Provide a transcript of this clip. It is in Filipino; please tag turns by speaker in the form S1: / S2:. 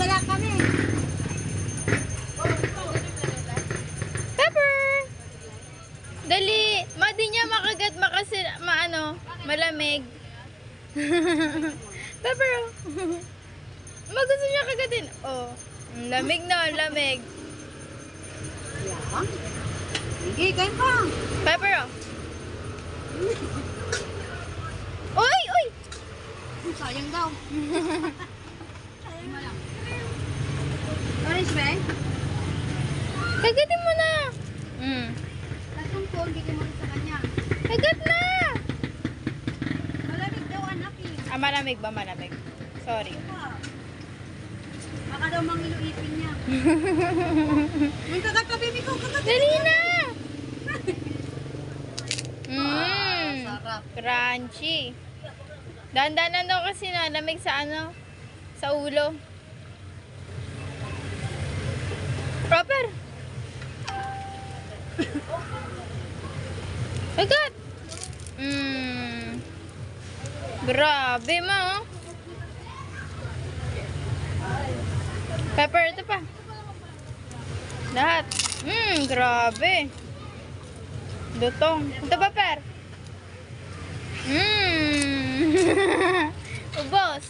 S1: wala kami.
S2: Pepper! Dali! Di niya makagat makasi, malamig. Pepper, oh. Gusto niya kagatin. Oh, lamig na, lamig.
S1: Yan. Sige, kain pa.
S2: Pepper, oh. Uy, uy!
S1: Sayang daw. Sayang mo lang. Orange ba?
S2: Kagatin mo na.
S1: Lasong po, hindi mo sa kanya.
S2: Kagat na!
S1: Malamig daw anak eh.
S2: Malamig ba? Malamig. Sorry.
S1: Baka daw mangiluipin niya. Yung kagat pa, baby ko. Kagat.
S2: Dali na!
S1: Sarap.
S2: Crunchy. Dandanan daw kasi nalamig sa sa ulo. Proper. Agad. Grabe ma. Oh. Pepper ito pa. Lahat. Grabe. Dutong. Ito pa, Per. Ubos.